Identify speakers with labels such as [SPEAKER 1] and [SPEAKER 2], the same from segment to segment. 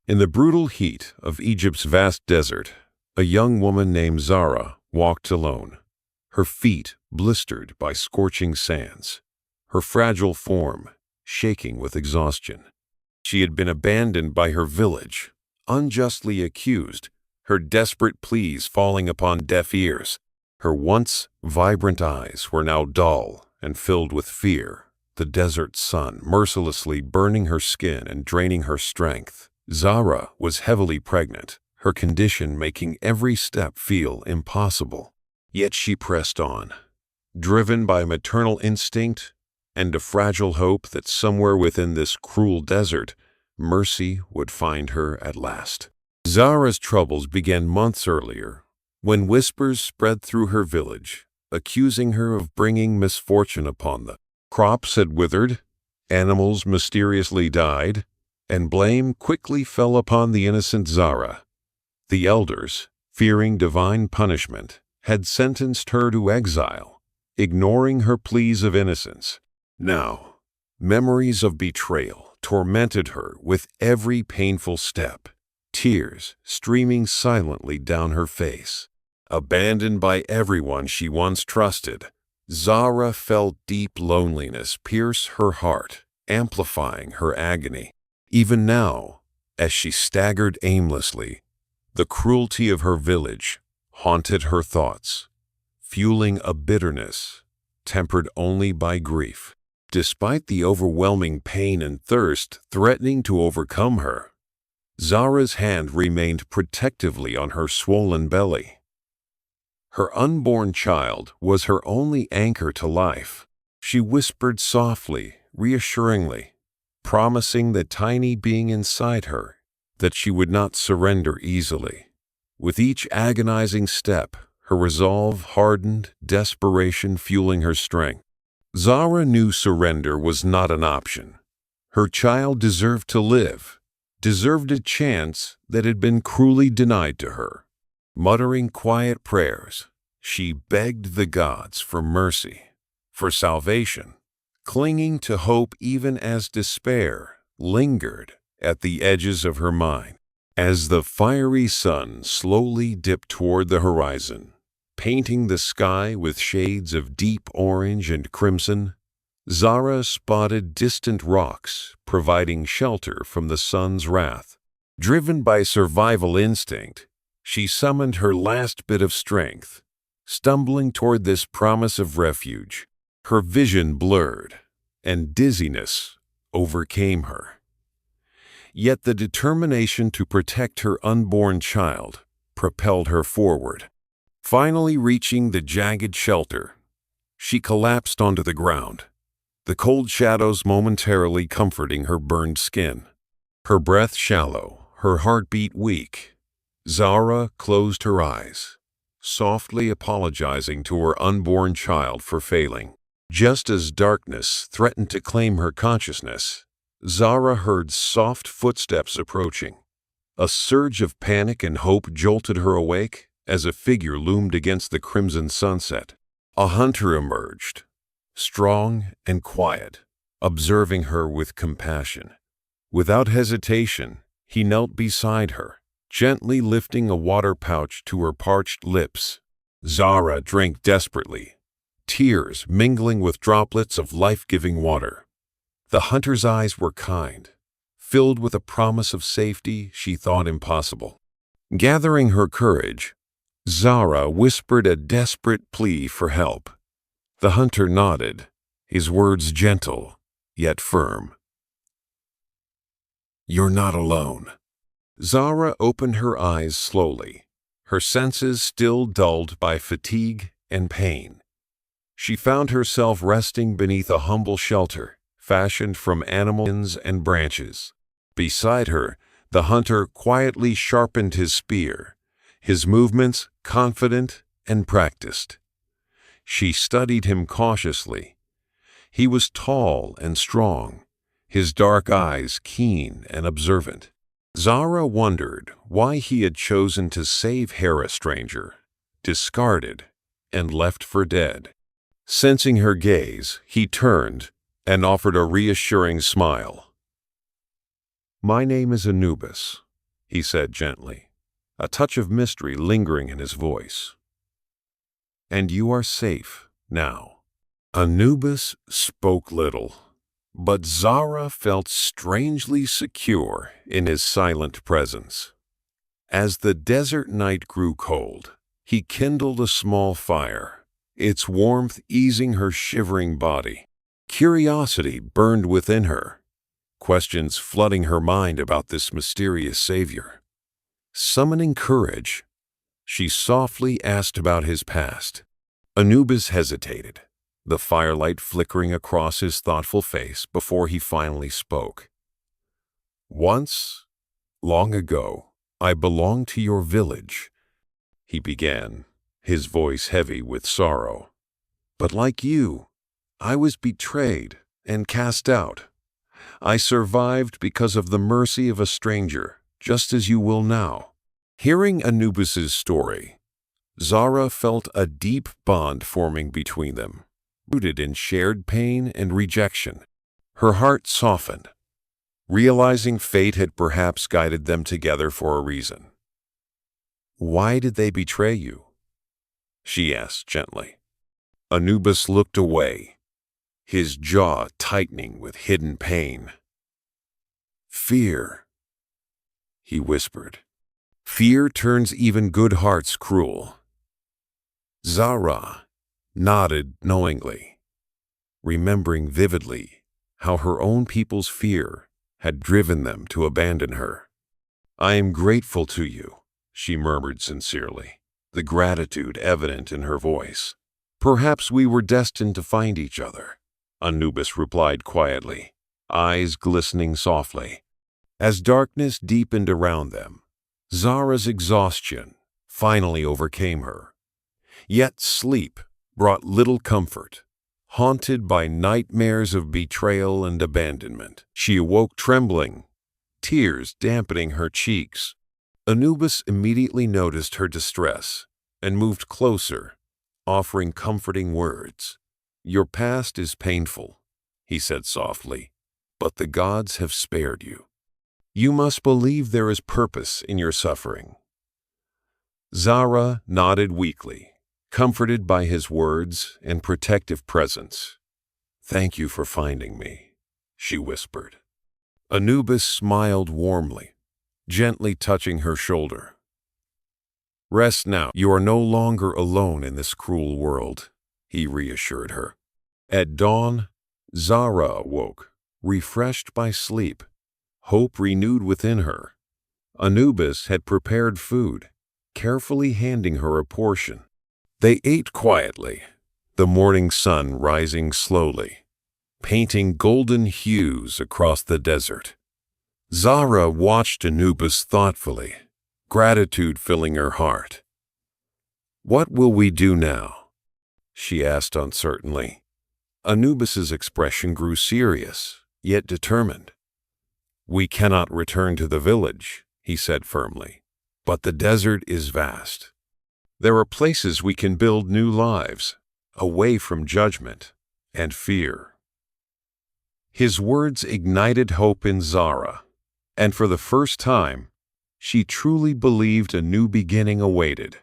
[SPEAKER 1] In the brutal heat of Egypt's vast desert, a young woman named Zahra walked alone, her feet blistered by scorching sands, her fragile form shaking with exhaustion. She had been abandoned by her village, unjustly accused, her desperate pleas falling upon deaf ears. Her once vibrant eyes were now dull and filled with fear, the desert sun mercilessly burning her skin and draining her strength. Zahra was heavily pregnant, her condition making every step feel impossible. Yet she pressed on, driven by maternal instinct and a fragile hope that somewhere within this cruel desert, mercy would find her at last. Zahra's troubles began months earlier, when whispers spread through her village, accusing her of bringing misfortune upon them. Crops had withered, animals mysteriously died, and blame quickly fell upon the innocent Zahra. The elders, fearing divine punishment, had sentenced her to exile, ignoring her pleas of innocence. Now, memories of betrayal tormented her with every painful step, tears streaming silently down her face. Abandoned by everyone she once trusted, Zahra felt deep loneliness pierce her heart, amplifying her agony. Even now, as she staggered aimlessly, the cruelty of her village haunted her thoughts, fueling a bitterness tempered only by grief. Despite the overwhelming pain and thirst threatening to overcome her, Zahra's hand remained protectively on her swollen belly. Her unborn child was her only anchor to life. She whispered softly, reassuringly, promising the tiny being inside her that she would not surrender easily. With each agonizing step, her resolve hardened, desperation fueling her strength. Zahra knew surrender was not an option. Her child deserved to live, deserved a chance that had been cruelly denied to her. Muttering quiet prayers, she begged the gods for mercy, for salvation, clinging to hope even as despair lingered at the edges of her mind. As the fiery sun slowly dipped toward the horizon, painting the sky with shades of deep orange and crimson, Zahra spotted distant rocks providing shelter from the sun's wrath. Driven by survival instinct, she summoned her last bit of strength, stumbling toward this promise of refuge. Her vision blurred, and dizziness overcame her. Yet the determination to protect her unborn child propelled her forward. Finally reaching the jagged shelter, she collapsed onto the ground, the cold shadows momentarily comforting her burned skin. Her breath shallow, her heartbeat weak, Zahra closed her eyes, softly apologizing to her unborn child for failing. Just as darkness threatened to claim her consciousness, Zahra heard soft footsteps approaching. A surge of panic and hope jolted her awake as a figure loomed against the crimson sunset. A hunter emerged, strong and quiet, observing her with compassion. Without hesitation, he knelt beside her, gently lifting a water pouch to her parched lips. Zahra drank desperately, tears mingling with droplets of life-giving water. The hunter's eyes were kind, filled with a promise of safety she thought impossible. Gathering her courage, Zahra whispered a desperate plea for help. The hunter nodded, his words gentle, yet firm. "You're not alone." Zahra opened her eyes slowly, her senses still dulled by fatigue and pain. She found herself resting beneath a humble shelter, fashioned from animals and branches. Beside her, the hunter quietly sharpened his spear, his movements confident and practiced. She studied him cautiously. He was tall and strong, his dark eyes keen and observant. Zahra wondered why he had chosen to save her a stranger, discarded, and left for dead. Sensing her gaze, he turned and offered a reassuring smile. "My name is Anubis. he said gently, a touch of mystery lingering in his voice. And you are safe now. Anubis spoke little, but Zahra felt strangely secure in his silent presence. As the desert night grew cold, he kindled a small fire, its warmth easing her shivering body. Curiosity burned within her, questions flooding her mind about this mysterious savior. Summoning courage, she softly asked about his past. Anubis hesitated, the firelight flickering across his thoughtful face before he finally spoke. Once, long ago, I belonged to your village, he began, his voice heavy with sorrow. But like you, I was betrayed and cast out. I survived because of the mercy of a stranger, just as you will now. Hearing Anubis's story, Zahra felt a deep bond forming between them, rooted in shared pain and rejection. Her heart softened, realizing fate had perhaps guided them together for a reason. Why did they betray you? She asked gently. Anubis looked away, his jaw tightening with hidden pain. Fear, he whispered. Fear turns even good hearts cruel. Zahra nodded knowingly, remembering vividly how her own people's fear had driven them to abandon her. I am grateful to you, she murmured sincerely, the gratitude evident in her voice. Perhaps we were destined to find each other, Anubis replied quietly, eyes glistening softly. As darkness deepened around them, Zahra's exhaustion finally overcame her. Yet sleep brought little comfort. Haunted by nightmares of betrayal and abandonment, she awoke trembling, tears dampening her cheeks. Anubis immediately noticed her distress and moved closer, offering comforting words. Your past is painful, he said softly, but the gods have spared you. You must believe there is purpose in your suffering. Zahra nodded weakly, comforted by his words and protective presence. Thank you for finding me, she whispered. Anubis smiled warmly, gently touching her shoulder. Rest now. You are no longer alone in this cruel world, he reassured her. At dawn, Zahra awoke, refreshed by sleep, hope renewed within her. Anubis had prepared food, carefully handing her a portion. They ate quietly, the morning sun rising slowly, painting golden hues across the desert. Zahra watched Anubis thoughtfully, gratitude filling her heart. What will we do now? She asked uncertainly. Anubis's expression grew serious, yet determined. We cannot return to the village, he said firmly, but the desert is vast. There are places we can build new lives, away from judgment and fear. His words ignited hope in Zahra, and for the first time, she truly believed a new beginning awaited.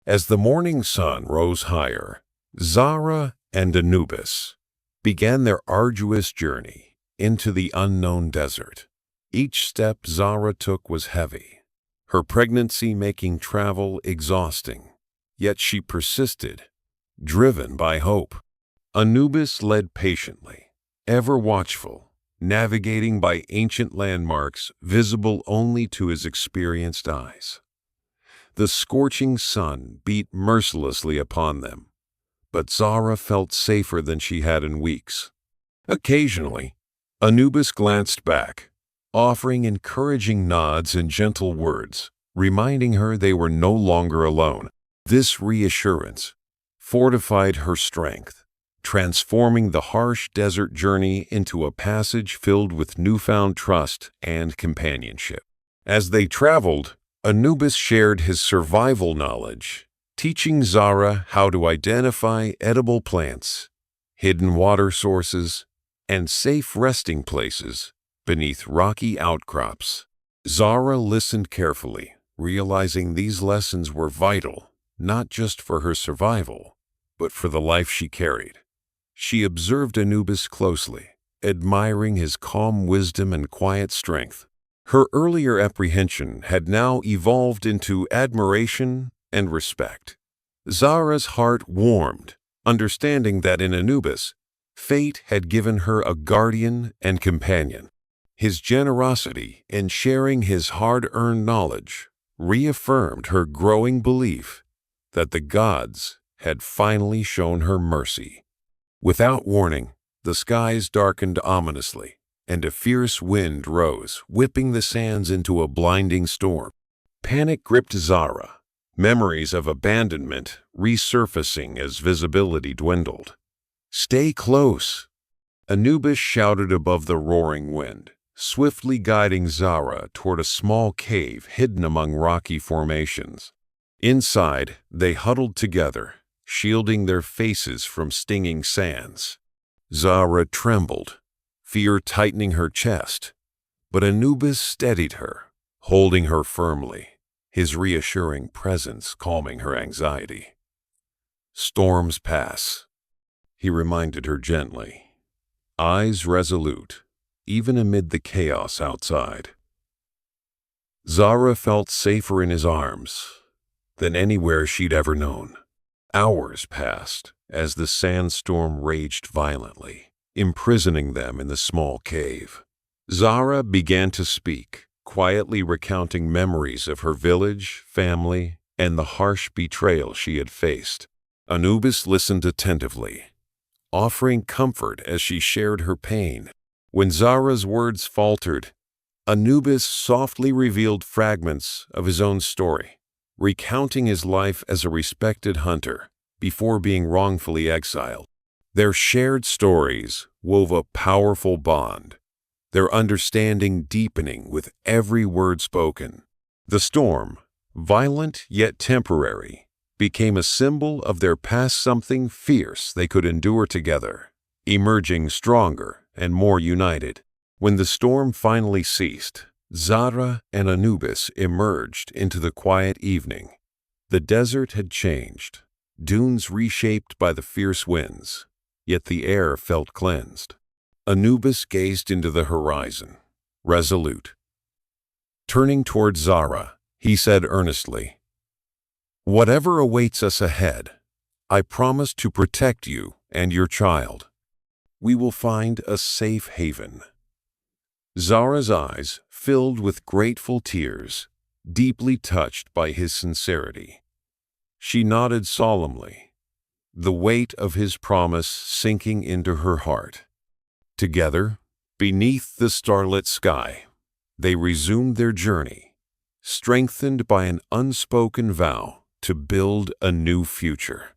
[SPEAKER 1] As the morning sun rose higher, Zahra and Anubis began their arduous journey into the unknown desert. Each step Zahra took was heavy, her pregnancy making travel exhausting. Yet she persisted, driven by hope. Anubis led patiently, ever watchful, navigating by ancient landmarks visible only to his experienced eyes. The scorching sun beat mercilessly upon them, but Zahra felt safer than she had in weeks. Occasionally, Anubis glanced back, offering encouraging nods and gentle words, reminding her they were no longer alone. This reassurance fortified her strength, transforming the harsh desert journey into a passage filled with newfound trust and companionship. As they traveled, Anubis shared his survival knowledge, teaching Zahra how to identify edible plants, hidden water sources, and safe resting places beneath rocky outcrops. Zahra listened carefully, realizing these lessons were vital, not just for her survival, but for the life she carried. She observed Anubis closely, admiring his calm wisdom and quiet strength. Her earlier apprehension had now evolved into admiration and respect. Zahra's heart warmed, understanding that in Anubis, fate had given her a guardian and companion. His generosity in sharing his hard-earned knowledge reaffirmed her growing belief that the gods had finally shown her mercy. Without warning, the skies darkened ominously, and a fierce wind rose, whipping the sands into a blinding storm. Panic gripped Zahra, memories of abandonment resurfacing as visibility dwindled. "Stay close!" Anubis shouted above the roaring wind, swiftly guiding Zahra toward a small cave hidden among rocky formations. Inside, they huddled together, shielding their faces from stinging sands. Zahra trembled, fear tightening her chest, but Anubis steadied her, holding her firmly, his reassuring presence calming her anxiety. "Storms pass," he reminded her gently, eyes resolute, even amid the chaos outside. Zahra felt safer in his arms than anywhere she'd ever known. Hours passed as the sandstorm raged violently, imprisoning them in the small cave. Zahra began to speak, quietly recounting memories of her village, family, and the harsh betrayal she had faced. Anubis listened attentively, offering comfort as she shared her pain. When Zahra's words faltered, Anubis softly revealed fragments of his own story, recounting his life as a respected hunter before being wrongfully exiled. Their shared stories wove a powerful bond, their understanding deepening with every word spoken. The storm, violent yet temporary, became a symbol of their past, something fierce they could endure together, emerging stronger and more united. When the storm finally ceased, Zahra and Anubis emerged into the quiet evening. The desert had changed, dunes reshaped by the fierce winds, yet the air felt cleansed. Anubis gazed into the horizon, resolute. Turning toward Zahra, he said earnestly, "Whatever awaits us ahead, I promise to protect you and your child. We will find a safe haven." Zahra's eyes filled with grateful tears, deeply touched by his sincerity. She nodded solemnly, the weight of his promise sinking into her heart. Together, beneath the starlit sky, they resumed their journey, strengthened by an unspoken vow to build a new future.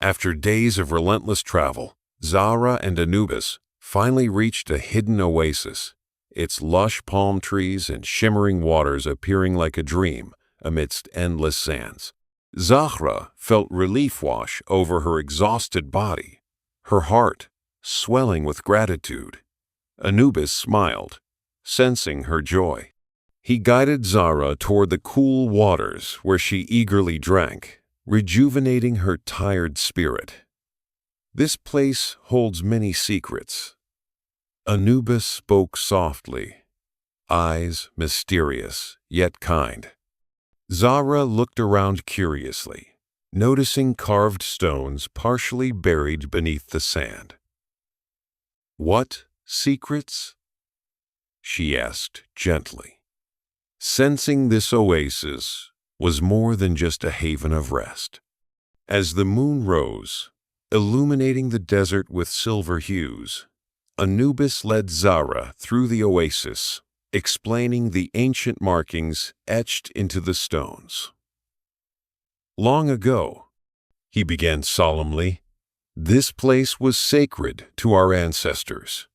[SPEAKER 1] After days of relentless travel, Zahra and Anubis finally reached a hidden oasis, its lush palm trees and shimmering waters appearing like a dream amidst endless sands. Zahra felt relief wash over her exhausted body, her heart swelling with gratitude. Anubis smiled, sensing her joy. He guided Zahra toward the cool waters where she eagerly drank, rejuvenating her tired spirit. "This place holds many secrets." Anubis spoke softly, eyes mysterious yet kind. Zahra looked around curiously, noticing carved stones partially buried beneath the sand. "What secrets?" she asked gently, sensing this oasis was more than just a haven of rest. As the moon rose, illuminating the desert with silver hues, Anubis led Zahra through the oasis, explaining the ancient markings etched into the stones. "Long ago," he began solemnly, "this place was sacred to our ancestors.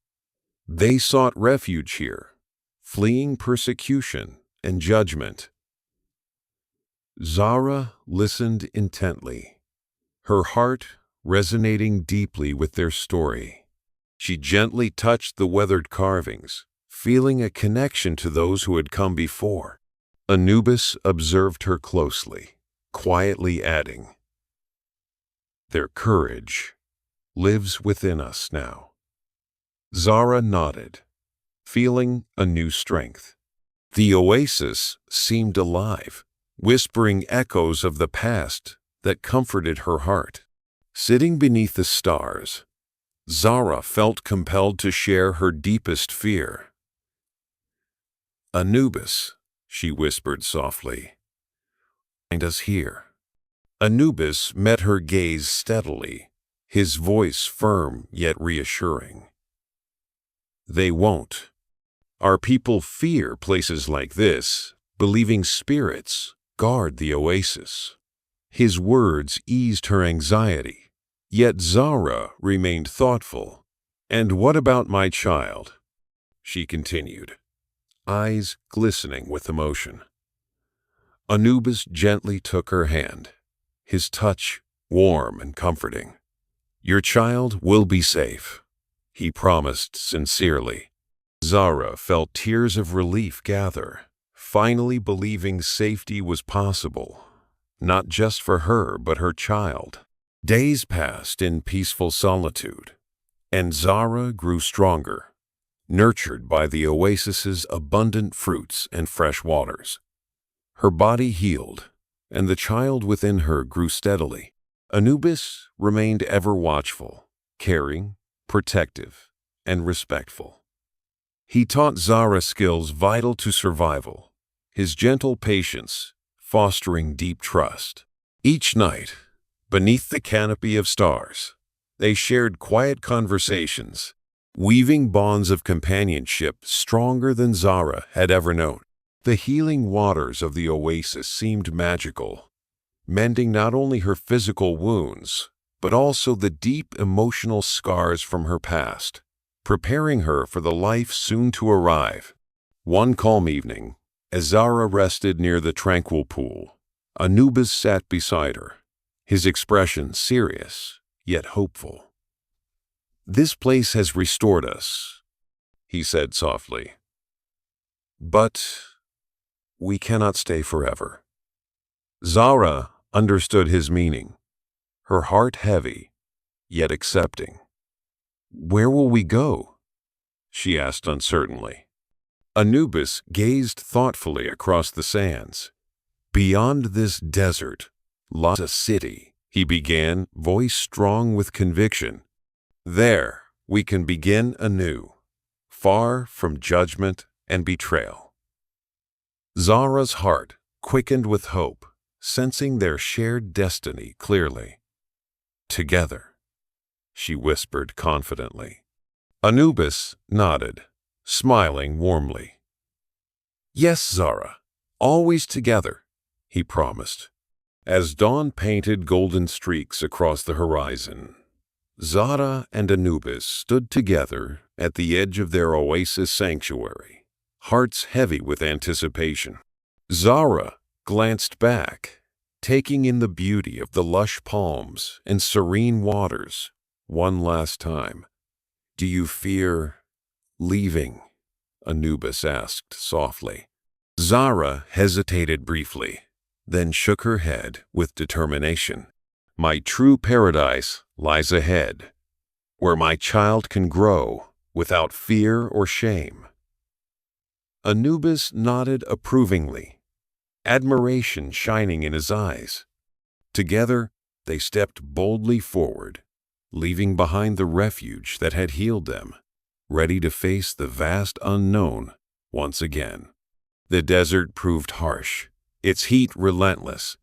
[SPEAKER 1] They sought refuge here, fleeing persecution and judgment." Zahra listened intently, her heart resonating deeply with their story. She gently touched the weathered carvings, feeling a connection to those who had come before. Anubis observed her closely, quietly adding, "Their courage lives within us now." Zahra nodded, feeling a new strength. The oasis seemed alive, whispering echoes of the past that comforted her heart. Sitting beneath the stars, Zahra felt compelled to share her deepest fear. "Anubis," she whispered softly, "find us here." Anubis met her gaze steadily, his voice firm yet reassuring. "They won't. Our people fear places like this, believing spirits guard the oasis." His words eased her anxiety, yet Zahra remained thoughtful. "And what about my child?" she continued, eyes glistening with emotion. Anubis gently took her hand, his touch warm and comforting. "Your child will be safe," he promised sincerely. Zahra felt tears of relief gather, finally believing safety was possible, not just for her but her child. Days passed in peaceful solitude, and Zahra grew stronger, nurtured by the oasis's abundant fruits and fresh waters. Her body healed, and the child within her grew steadily. Anubis remained ever watchful, caring, protective, and respectful. He taught Zahra skills vital to survival, his gentle patience fostering deep trust. Each night, beneath the canopy of stars, they shared quiet conversations, weaving bonds of companionship stronger than Zahra had ever known. The healing waters of the oasis seemed magical, mending not only her physical wounds, but also the deep emotional scars from her past, preparing her for the life soon to arrive. One calm evening, as Zahra rested near the tranquil pool, Anubis sat beside her, his expression serious yet hopeful. "This place has restored us," he said softly. "But we cannot stay forever." Zahra understood his meaning, her heart heavy, yet accepting. "Where will we go?" she asked uncertainly. Anubis gazed thoughtfully across the sands. "Beyond this desert lies a city," he began, voice strong with conviction. "There we can begin anew, far from judgment and betrayal." Zahra's heart quickened with hope, sensing their shared destiny clearly. "Together," she whispered confidently. Anubis nodded, smiling warmly. "Yes, Zahra, always together," he promised. As dawn painted golden streaks across the horizon, Zahra and Anubis stood together at the edge of their oasis sanctuary, hearts heavy with anticipation. Zahra glanced back, taking in the beauty of the lush palms and serene waters one last time. "Do you fear leaving?" Anubis asked softly. Zahra hesitated briefly, then shook her head with determination. "My true paradise lies ahead, where my child can grow without fear or shame." Anubis nodded approvingly, admiration shining in his eyes. Together, they stepped boldly forward, leaving behind the refuge that had healed them, ready to face the vast unknown once again. The desert proved harsh, its heat relentless,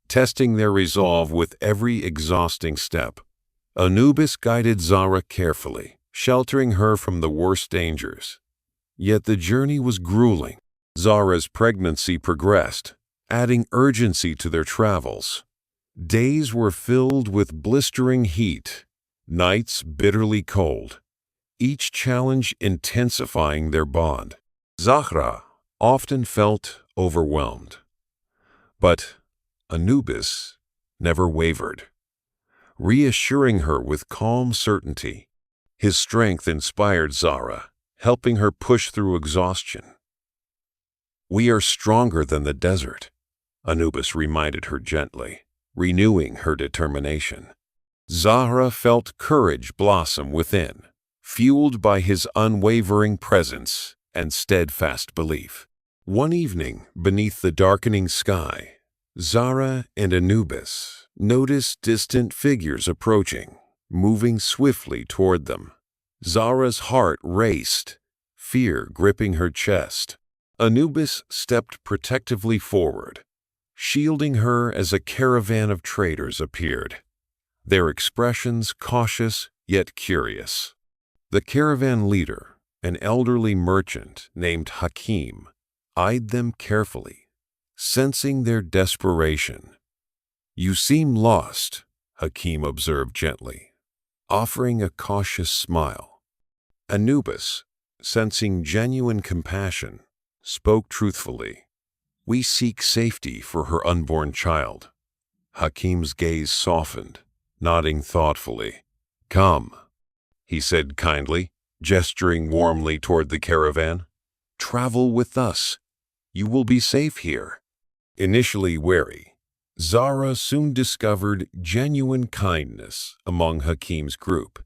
[SPEAKER 1] testing their resolve with every exhausting step. Anubis guided Zahra carefully, sheltering her from the worst dangers. Yet the journey was grueling. Zahra's pregnancy progressed, adding urgency to their travels. Days were filled with blistering heat, nights bitterly cold, each challenge intensifying their bond. Zahra often felt overwhelmed, but Anubis never wavered, reassuring her with calm certainty. His strength inspired Zahra, helping her push through exhaustion. "We are stronger than the desert," Anubis reminded her gently, renewing her determination. Zahra felt courage blossom within, fueled by his unwavering presence and steadfast belief. One evening, beneath the darkening sky, Zahra and Anubis noticed distant figures approaching, moving swiftly toward them. Zahra's heart raced, fear gripping her chest. Anubis stepped protectively forward, shielding her as a caravan of traders appeared, their expressions cautious yet curious. The caravan leader, an elderly merchant named Hakim, eyed them carefully, sensing their desperation. "You seem lost," Hakim observed gently, offering a cautious smile. Anubis, sensing genuine compassion, spoke truthfully. "We seek safety for her unborn child." Hakim's gaze softened, nodding thoughtfully. "Come," he said kindly, gesturing warmly toward the caravan. "Travel with us. You will be safe here." Initially wary, Zahra soon discovered genuine kindness among Hakim's group.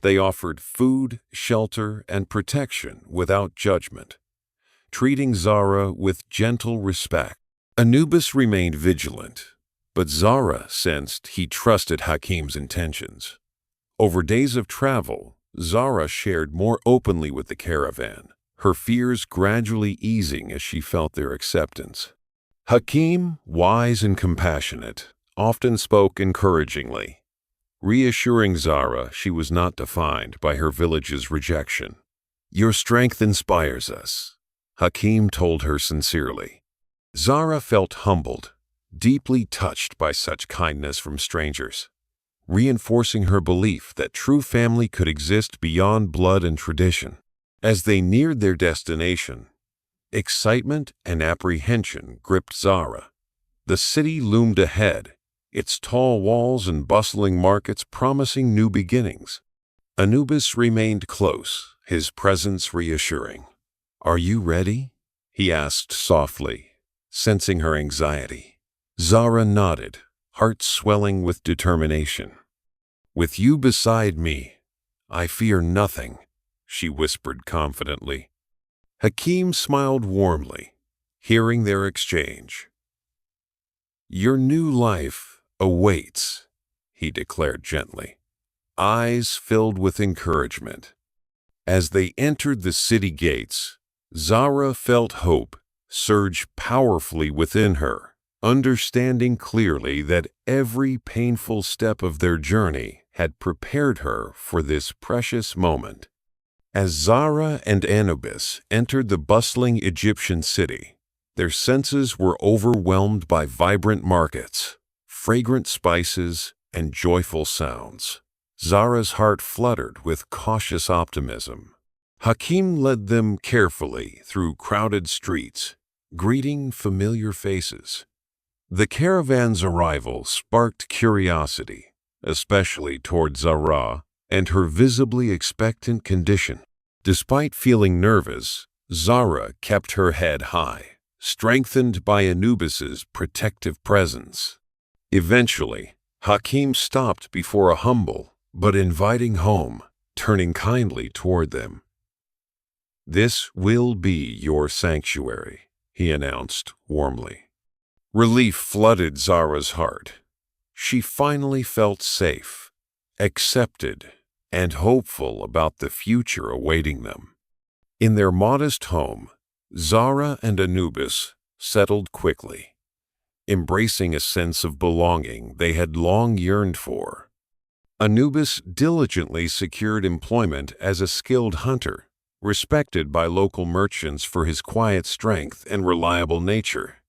[SPEAKER 1] They offered food, shelter, and protection without judgment, treating Zahra with gentle respect. Anubis remained vigilant, but Zahra sensed he trusted Hakim's intentions. Over days of travel, Zahra shared more openly with the caravan, her fears gradually easing as she felt their acceptance. Hakim, wise and compassionate, often spoke encouragingly, reassuring Zahra she was not defined by her village's rejection. "Your strength inspires us," Hakim told her sincerely. Zahra felt humbled, deeply touched by such kindness from strangers, reinforcing her belief that true family could exist beyond blood and tradition. As they neared their destination, excitement and apprehension gripped Zahra. The city loomed ahead, its tall walls and bustling markets promising new beginnings. Anubis remained close, his presence reassuring. "Are you ready?" he asked softly, sensing her anxiety. Zahra nodded, heart swelling with determination. "With you beside me, I fear nothing," she whispered confidently. Hakim smiled warmly, hearing their exchange. "Your new life awaits," he declared gently, eyes filled with encouragement. As they entered the city gates, Zahra felt hope surge powerfully within her, understanding clearly that every painful step of their journey had prepared her for this precious moment. As Zahra and Anubis entered the bustling Egyptian city, their senses were overwhelmed by vibrant markets, fragrant spices, and joyful sounds. Zahra's heart fluttered with cautious optimism. Hakim led them carefully through crowded streets, greeting familiar faces. The caravan's arrival sparked curiosity, especially toward Zahra and her visibly expectant condition. Despite feeling nervous, Zahra kept her head high, strengthened by Anubis's protective presence. Eventually, Hakim stopped before a humble but inviting home, turning kindly toward them. "This will be your sanctuary," he announced warmly. Relief flooded Zahra's heart. She finally felt safe, accepted, and hopeful about the future awaiting them. In their modest home, Zahra and Anubis settled quickly, embracing a sense of belonging they had long yearned for. Anubis diligently secured employment as a skilled hunter, respected by local merchants for his quiet strength and reliable nature.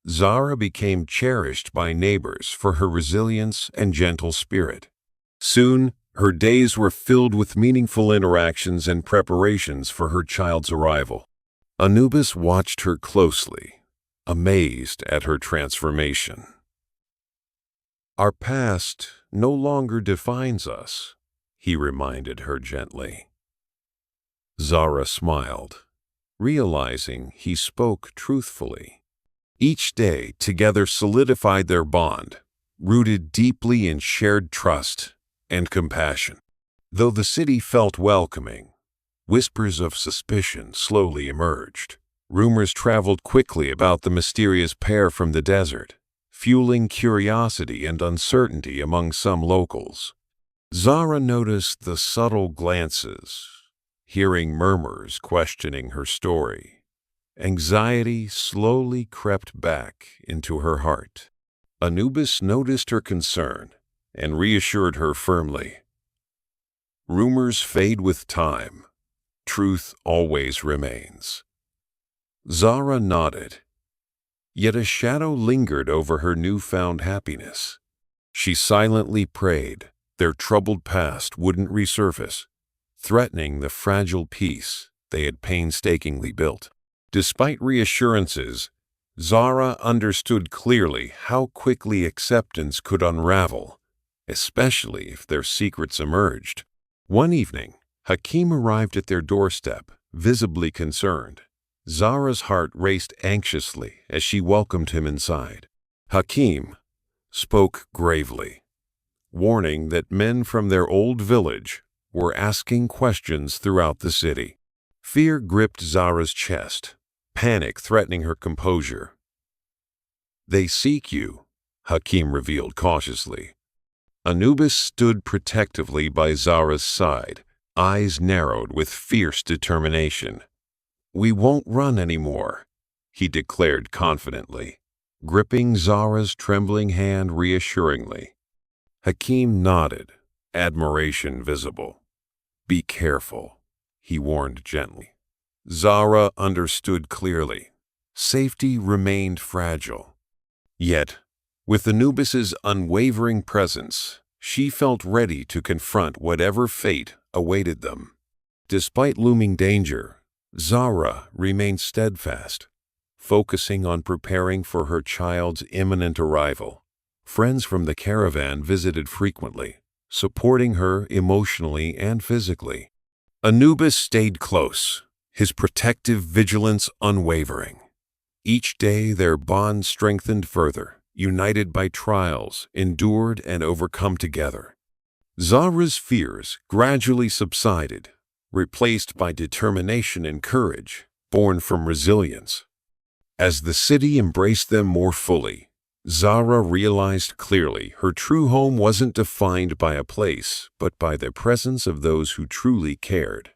[SPEAKER 1] Zahra became cherished by neighbors for her resilience and gentle spirit. Soon, her days were filled with meaningful interactions and preparations for her child's arrival. Anubis watched her closely, amazed at her transformation. "Our past no longer defines us," he reminded her gently. Zahra smiled, realizing he spoke truthfully. Each day together solidified their bond, rooted deeply in shared trust and compassion. Though the city felt welcoming, whispers of suspicion slowly emerged. Rumors traveled quickly about the mysterious pair from the desert, fueling curiosity and uncertainty among some locals. Zahra noticed the subtle glances, hearing murmurs questioning her story. Anxiety slowly crept back into her heart. Anubis noticed her concern and reassured her firmly. Rumors fade with time. Truth always remains. Zahra nodded, yet a shadow lingered over her newfound happiness. She silently prayed their troubled past wouldn't resurface, threatening the fragile peace they had painstakingly built. Despite reassurances, Zahra understood clearly how quickly acceptance could unravel, especially if their secrets emerged. One evening, Hakim arrived at their doorstep, visibly concerned. Zahra's heart raced anxiously as she welcomed him inside. Hakim spoke gravely, warning that men from their old village were asking questions throughout the city. Fear gripped Zahra's chest, panic threatening her composure. "They seek you," Hakim revealed cautiously. Anubis stood protectively by Zahra's side, eyes narrowed with fierce determination. "We won't run anymore," he declared confidently, gripping Zahra's trembling hand reassuringly. Hakim nodded, admiration visible. "Be careful," he warned gently. Zahra understood clearly. Safety remained fragile. Yet, with Anubis's unwavering presence, she felt ready to confront whatever fate awaited them. Despite looming danger, Zahra remained steadfast, focusing on preparing for her child's imminent arrival. Friends from the caravan visited frequently, supporting her emotionally and physically. Anubis stayed close, his protective vigilance unwavering. Each day their bond strengthened further, united by trials endured and overcome together. Zahra's fears gradually subsided, replaced by determination and courage, born from resilience. As the city embraced them more fully, Zahra realized clearly her true home wasn't defined by a place, but by the presence of those who truly cared.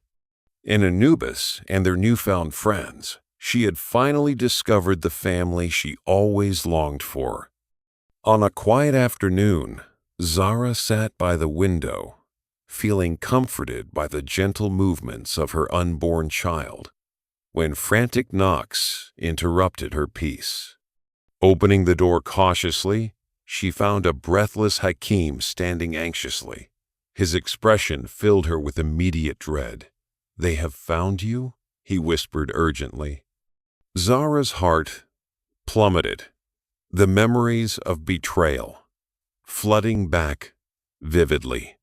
[SPEAKER 1] In Anubis and their newfound friends, she had finally discovered the family she always longed for. On a quiet afternoon, Zahra sat by the window, feeling comforted by the gentle movements of her unborn child, when frantic knocks interrupted her peace. Opening the door cautiously, she found a breathless Hakim standing anxiously. His expression filled her with immediate dread. "They have found you?" he whispered urgently. Zahra's heart plummeted, the memories of betrayal flooding back vividly.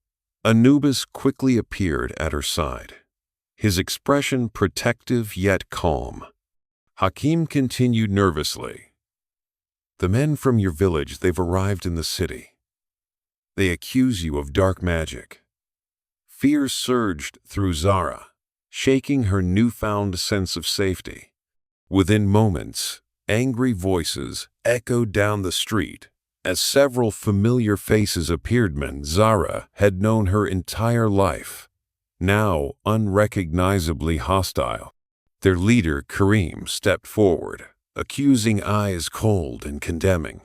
[SPEAKER 1] Anubis quickly appeared at her side, his expression protective yet calm. Hakim continued nervously. "The men from your village, they've arrived in the city. They accuse you of dark magic." Fear surged through Zahra, shaking her newfound sense of safety. Within moments, angry voices echoed down the street as several familiar faces appeared. Men Zahra had known her entire life, now unrecognizably hostile. Their leader, Karim, stepped forward, accusing eyes cold and condemning.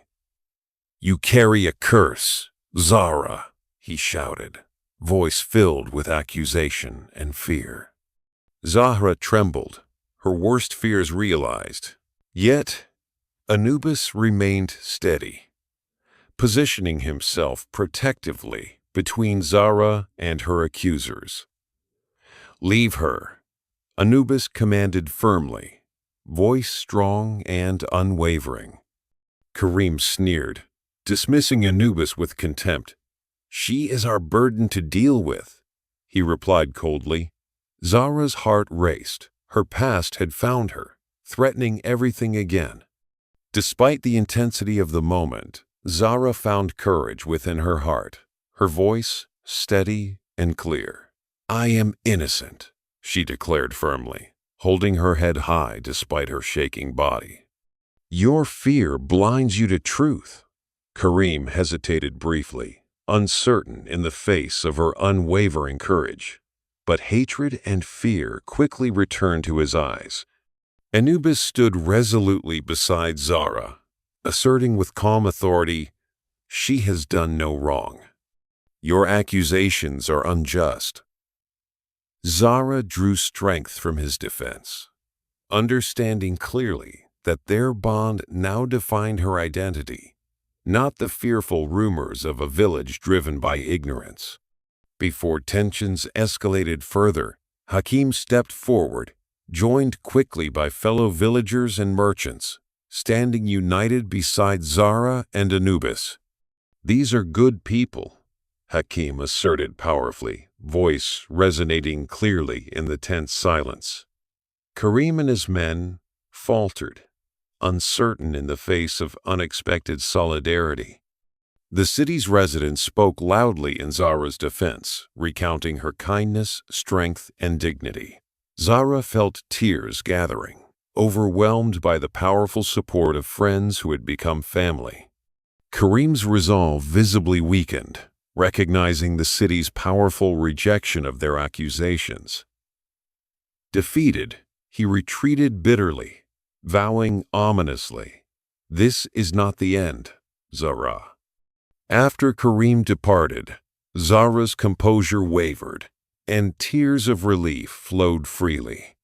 [SPEAKER 1] "You carry a curse, Zahra," he shouted, voice filled with accusation and fear. Zahra trembled, her worst fears realized. Yet, Anubis remained steady, positioning himself protectively between Zahra and her accusers. "Leave her," Anubis commanded firmly, voice strong and unwavering. Karim sneered, dismissing Anubis with contempt. "She is our burden to deal with," he replied coldly. Zahra's heart raced. Her past had found her, threatening everything again. Despite the intensity of the moment, Zahra found courage within her heart, her voice steady and clear. "I am innocent," she declared firmly, holding her head high despite her shaking body. "Your fear blinds you to truth." Karim hesitated briefly, uncertain in the face of her unwavering courage. But hatred and fear quickly returned to his eyes. Anubis stood resolutely beside Zahra, asserting with calm authority, "She has done no wrong. Your accusations are unjust." Zahra drew strength from his defense, understanding clearly that their bond now defined her identity, not the fearful rumors of a village driven by ignorance. Before tensions escalated further, Hakim stepped forward, joined quickly by fellow villagers and merchants, standing united beside Zahra and Anubis. "These are good people," Hakim asserted powerfully, voice resonating clearly in the tense silence. Karim and his men faltered, uncertain in the face of unexpected solidarity. The city's residents spoke loudly in Zahra's defense, recounting her kindness, strength, and dignity. Zahra felt tears gathering, overwhelmed by the powerful support of friends who had become family. Karim's resolve visibly weakened, recognizing the city's powerful rejection of their accusations. Defeated, he retreated bitterly, vowing ominously, "This is not the end, Zahra." After Karim departed, Zahra's composure wavered, and tears of relief flowed freely.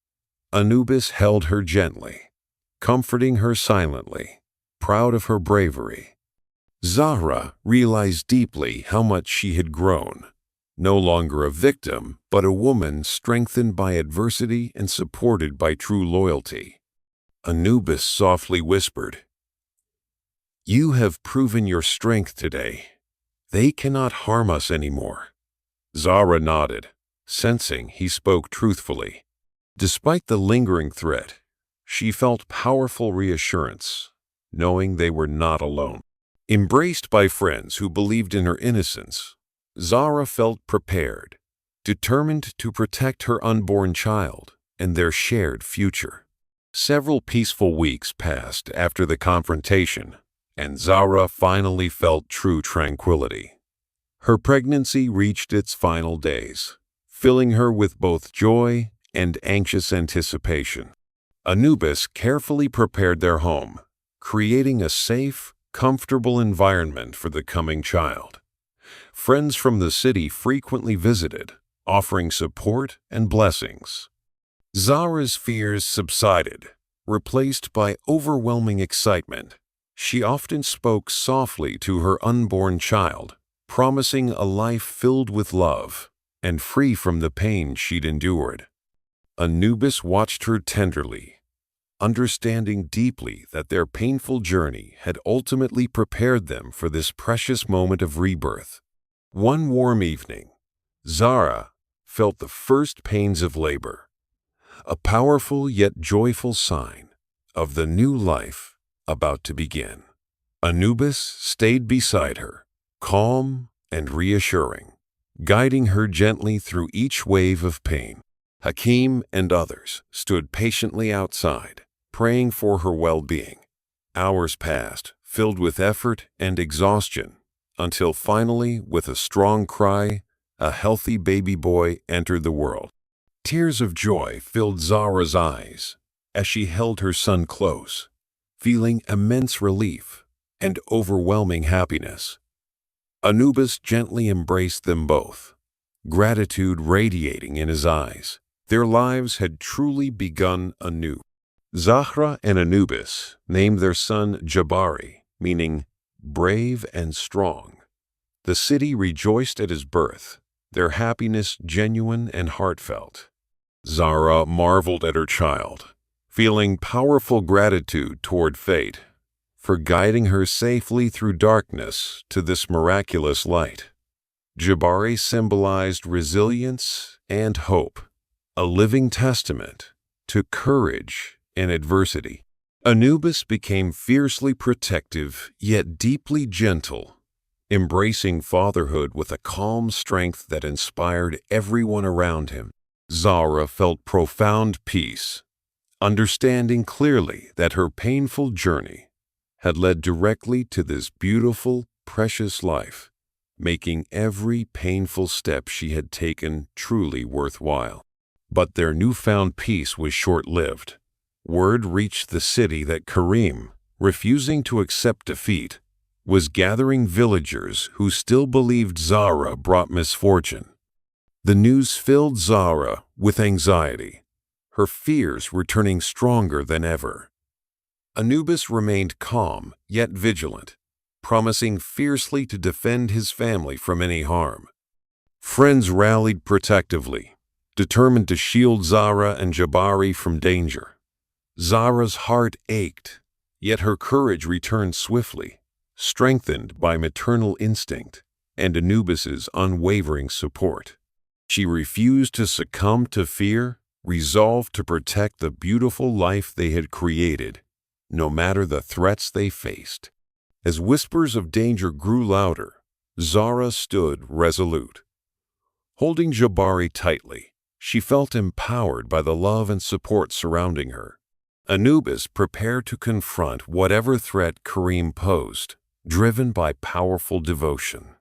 [SPEAKER 1] Anubis held her gently, comforting her silently, proud of her bravery. Zahra realized deeply how much she had grown, no longer a victim, but a woman strengthened by adversity and supported by true loyalty. Anubis softly whispered, "You have proven your strength today. They cannot harm us anymore." Zahra nodded, sensing he spoke truthfully. Despite the lingering threat, she felt powerful reassurance, knowing they were not alone. Embraced by friends who believed in her innocence, Zahra felt prepared, determined to protect her unborn child and their shared future. Several peaceful weeks passed after the confrontation, and Zahra finally felt true tranquility. Her pregnancy reached its final days, filling her with both joy and anxious anticipation. Anubis carefully prepared their home, creating a safe, comfortable environment for the coming child. Friends from the city frequently visited, offering support and blessings. Zahra's fears subsided, replaced by overwhelming excitement. She often spoke softly to her unborn child, promising a life filled with love and free from the pain she'd endured. Anubis watched her tenderly, understanding deeply that their painful journey had ultimately prepared them for this precious moment of rebirth. One warm evening, Zahra felt the first pains of labor, a powerful yet joyful sign of the new life about to begin. Anubis stayed beside her, calm and reassuring, guiding her gently through each wave of pain. Hakim and others stood patiently outside, praying for her well-being. Hours passed, filled with effort and exhaustion, until finally, with a strong cry, a healthy baby boy entered the world. Tears of joy filled Zahra's eyes as she held her son close, feeling immense relief and overwhelming happiness. Anubis gently embraced them both, gratitude radiating in his eyes. Their lives had truly begun anew. Zahra and Anubis named their son Jabari, meaning brave and strong. The city rejoiced at his birth, their happiness genuine and heartfelt. Zahra marveled at her child, feeling powerful gratitude toward fate for guiding her safely through darkness to this miraculous light. Jabari symbolized resilience and hope, a living testament to courage in adversity. Anubis became fiercely protective yet deeply gentle, embracing fatherhood with a calm strength that inspired everyone around him. Zahra felt profound peace, understanding clearly that her painful journey had led directly to this beautiful, precious life, making every painful step she had taken truly worthwhile. But their newfound peace was short-lived. Word reached the city that Karim, refusing to accept defeat, was gathering villagers who still believed Zahra brought misfortune. The news filled Zahra with anxiety, her fears returning stronger than ever. Anubis remained calm yet vigilant, promising fiercely to defend his family from any harm. Friends rallied protectively, determined to shield Zahra and Jabari from danger. Zahra's heart ached, yet her courage returned swiftly, strengthened by maternal instinct and Anubis's unwavering support. She refused to succumb to fear, resolved to protect the beautiful life they had created, no matter the threats they faced. As whispers of danger grew louder, Zahra stood resolute. Holding Jabari tightly, she felt empowered by the love and support surrounding her. Anubis prepared to confront whatever threat Karim posed, driven by powerful devotion.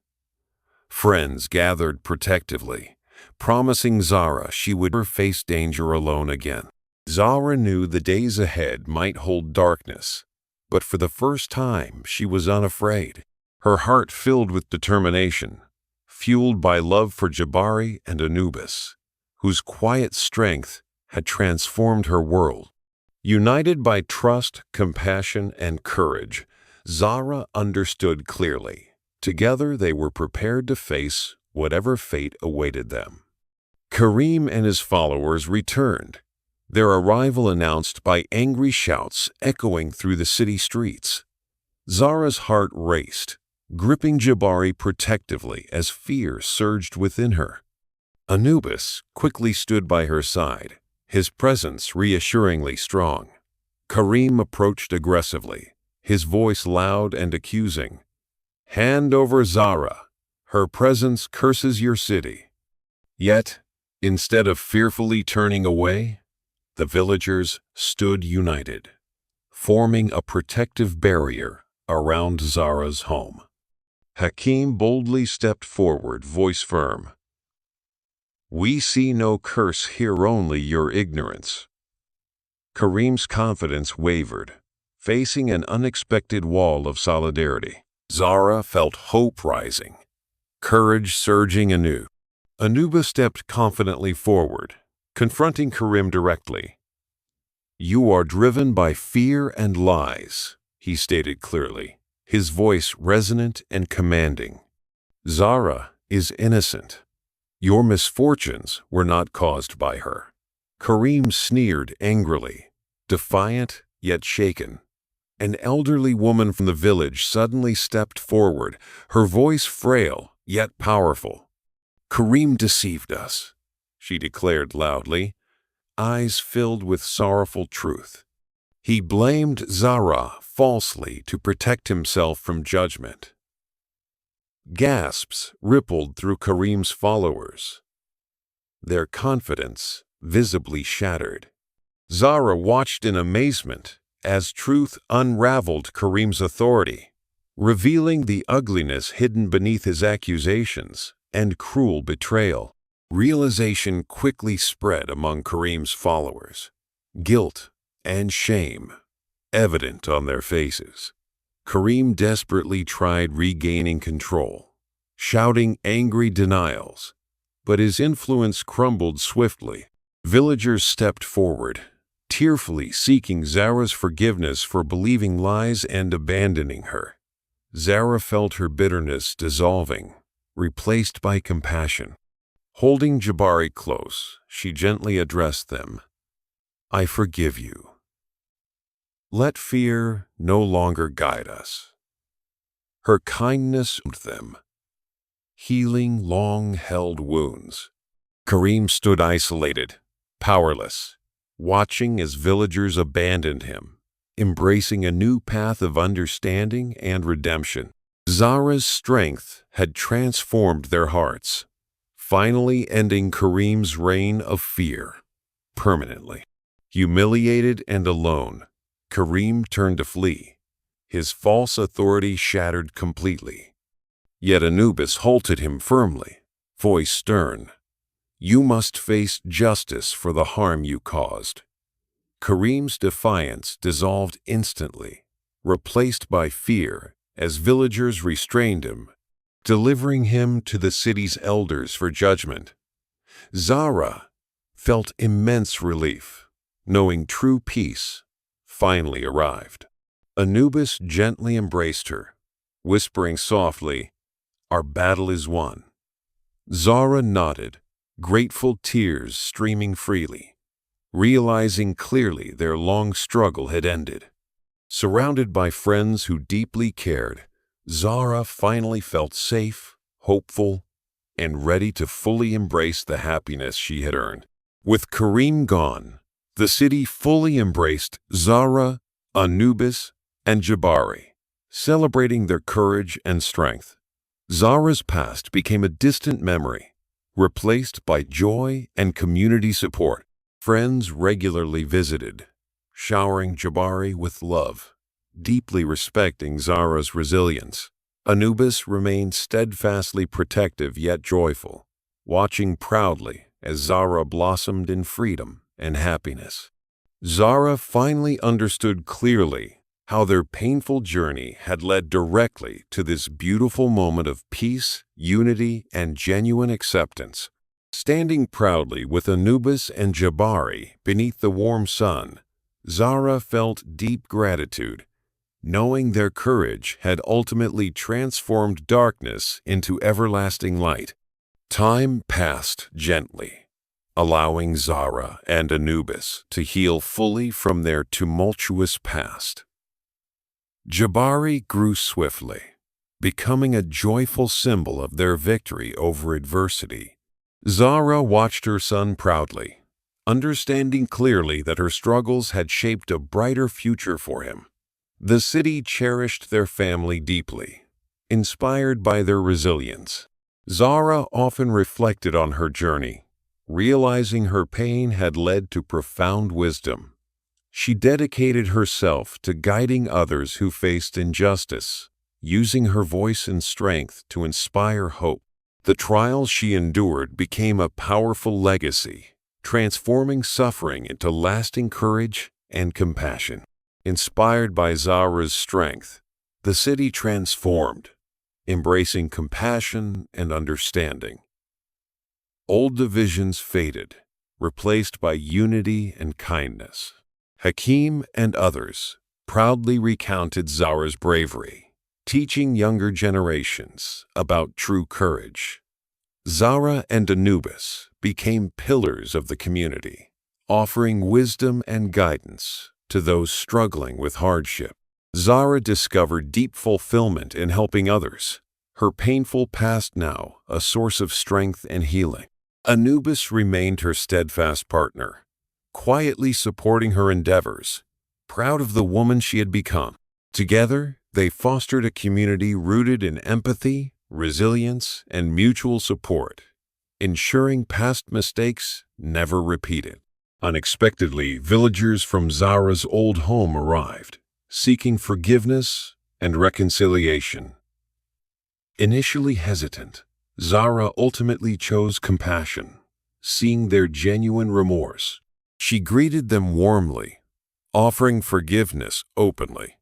[SPEAKER 1] Friends gathered protectively, promising Zahra she would never face danger alone again. Zahra knew the days ahead might hold darkness, but for the first time she was unafraid, her heart filled with determination, fueled by love for Jabari and Anubis, whose quiet strength had transformed her world. United by trust, compassion, and courage, Zahra understood clearly. Together they were prepared to face whatever fate awaited them. Karim and his followers returned, their arrival announced by angry shouts echoing through the city streets. Zahra's heart raced, gripping Jabari protectively as fear surged within her. Anubis quickly stood by her side, his presence reassuringly strong. Karim approached aggressively, his voice loud and accusing. "Hand over Zahra. Her presence curses your city." Yet, instead of fearfully turning away, the villagers stood united, forming a protective barrier around Zahra's home. Hakim boldly stepped forward, voice firm. "We see no curse here, only your ignorance." Karim's confidence wavered, facing an unexpected wall of solidarity. Zahra felt hope rising, courage surging anew. Anubis stepped confidently forward, confronting Karim directly. "You are driven by fear and lies," he stated clearly, his voice resonant and commanding. "Zahra is innocent. Your misfortunes were not caused by her." Karim sneered angrily, defiant yet shaken. An elderly woman from the village suddenly stepped forward, her voice frail yet powerful. "Karim deceived us," she declared loudly, eyes filled with sorrowful truth. "He blamed Zahra falsely to protect himself from judgment." Gasps rippled through Karim's followers, their confidence visibly shattered. Zahra watched in amazement as truth unraveled Karim's authority, revealing the ugliness hidden beneath his accusations and cruel betrayal. Realization quickly spread among Karim's followers, guilt and shame evident on their faces. Karim desperately tried regaining control, shouting angry denials, but his influence crumbled swiftly. Villagers stepped forward, tearfully seeking Zahra's forgiveness for believing lies and abandoning her. Zahra felt her bitterness dissolving, replaced by compassion. Holding Jabari close, she gently addressed them. "I forgive you. Let fear no longer guide us." Her kindness soothed them, healing long-held wounds. Karim stood isolated, powerless, watching as villagers abandoned him, embracing a new path of understanding and redemption. Zahra's strength had transformed their hearts, finally ending Kareem's reign of fear permanently. Humiliated and alone, Kareem turned to flee, his false authority shattered completely. Yet Anubis halted him firmly, voice stern. "You must face justice for the harm you caused." Kareem's defiance dissolved instantly, replaced by fear as villagers restrained him, delivering him to the city's elders for judgment. Zahra felt immense relief, knowing true peace finally arrived. Anubis gently embraced her, whispering softly, "Our battle is won." Zahra nodded, grateful tears streaming freely, realizing clearly their long struggle had ended. Surrounded by friends who deeply cared, Zahra finally felt safe, hopeful, and ready to fully embrace the happiness she had earned. With Kareem gone, the city fully embraced Zahra, Anubis, and Jabari, celebrating their courage and strength. Zahra's past became a distant memory, replaced by joy and community support. Friends regularly visited, showering Jabari with love, deeply respecting Zahra's resilience. Anubis remained steadfastly protective yet joyful, watching proudly as Zahra blossomed in freedom and happiness. Zahra finally understood clearly how their painful journey had led directly to this beautiful moment of peace, unity, and genuine acceptance. Standing proudly with Anubis and Jabari beneath the warm sun, Zahra felt deep gratitude, knowing their courage had ultimately transformed darkness into everlasting light. Time passed gently, allowing Zahra and Anubis to heal fully from their tumultuous past. Jabari grew swiftly, becoming a joyful symbol of their victory over adversity. Zahra watched her son proudly, understanding clearly that her struggles had shaped a brighter future for him. The city cherished their family deeply, inspired by their resilience. Zahra often reflected on her journey, realizing her pain had led to profound wisdom. She dedicated herself to guiding others who faced injustice, using her voice and strength to inspire hope. The trials she endured became a powerful legacy, transforming suffering into lasting courage and compassion. Inspired by Zahra's strength, the city transformed, embracing compassion and understanding. Old divisions faded, replaced by unity and kindness. Hakim and others proudly recounted Zahra's bravery, teaching younger generations about true courage. Zahra and Anubis became pillars of the community, offering wisdom and guidance to those struggling with hardship. Zahra discovered deep fulfillment in helping others, her painful past now a source of strength and healing. Anubis remained her steadfast partner, quietly supporting her endeavors, proud of the woman she had become. Together, they fostered a community rooted in empathy, resilience, and mutual support, ensuring past mistakes never repeated. Unexpectedly, villagers from Zahra's old home arrived, seeking forgiveness and reconciliation. Initially hesitant, Zahra ultimately chose compassion, seeing their genuine remorse. She greeted them warmly, offering forgiveness openly.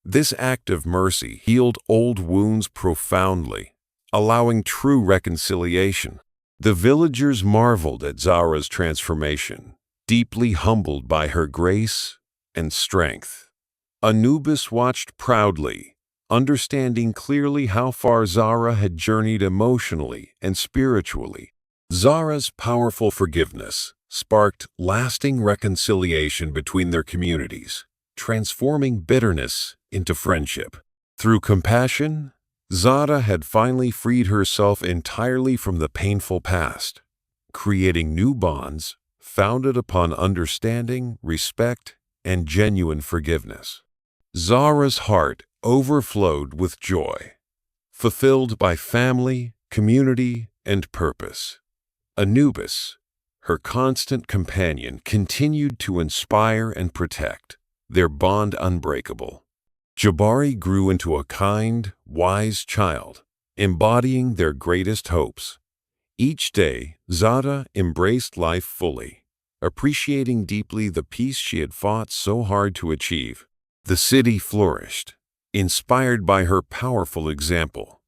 [SPEAKER 1] This act of mercy healed old wounds profoundly, allowing true reconciliation. The villagers marveled at Zahra's transformation, deeply humbled by her grace and strength. Anubis watched proudly, understanding clearly how far Zahra had journeyed emotionally and spiritually. Zahra's powerful forgiveness sparked lasting reconciliation between their communities, transforming bitterness into friendship. Through compassion, Zahra had finally freed herself entirely from the painful past, creating new bonds founded upon understanding, respect, and genuine forgiveness. Zahra's heart overflowed with joy, fulfilled by family, community, and purpose. Anubis, her constant companion, continued to inspire and protect, their bond unbreakable. Jabari grew into a kind, wise child, embodying their greatest hopes. Each day, Zahra embraced life fully, appreciating deeply the peace she had fought so hard to achieve. The city flourished, inspired by her powerful example.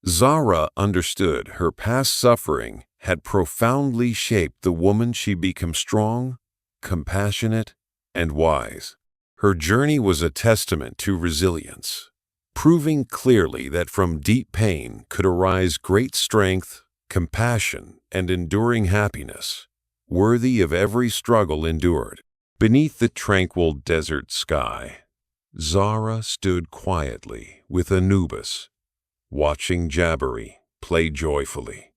[SPEAKER 1] Zahra understood her past suffering had profoundly shaped the woman she became: strong, compassionate, and wise. Her journey was a testament to resilience, proving clearly that from deep pain could arise great strength, compassion, and enduring happiness, worthy of every struggle endured. Beneath the tranquil desert sky, Zahra stood quietly with Anubis, watching Jabari play joyfully.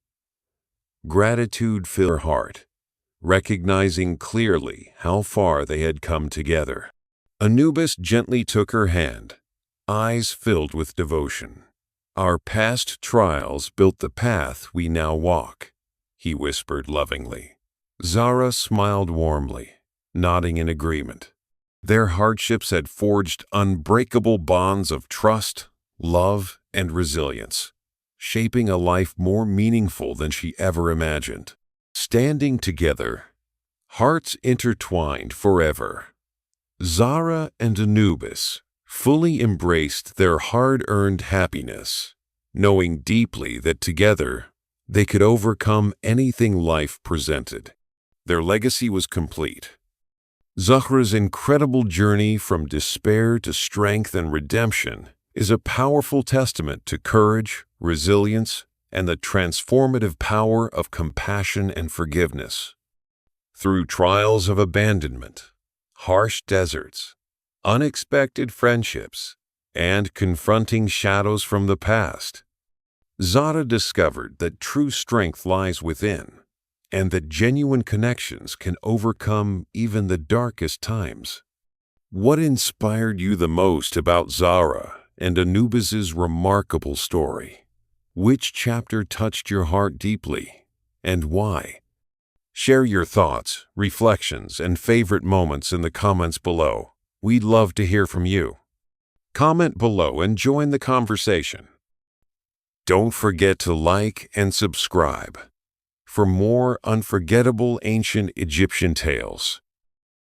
[SPEAKER 1] Gratitude filled her heart, recognizing clearly how far they had come together. Anubis gently took her hand, eyes filled with devotion. "Our past trials built the path we now walk," he whispered lovingly. Zahra smiled warmly, nodding in agreement. Their hardships had forged unbreakable bonds of trust, love, and resilience, shaping a life more meaningful than she ever imagined. Standing together, hearts intertwined forever, Zahra and Anubis fully embraced their hard-earned happiness, knowing deeply that together they could overcome anything life presented. Their legacy was complete. Zahra's incredible journey from despair to strength and redemption is a powerful testament to courage, resilience, and the transformative power of compassion and forgiveness. Through trials of abandonment, harsh deserts, unexpected friendships, and confronting shadows from the past, Zahra discovered that true strength lies within, and that genuine connections can overcome even the darkest times. What inspired you the most about Zahra and Anubis's remarkable story? Which chapter touched your heart deeply, and why? Share your thoughts, reflections, and favorite moments in the comments below. We'd love to hear from you. Comment below and join the conversation. Don't forget to like and subscribe for more unforgettable ancient Egyptian tales.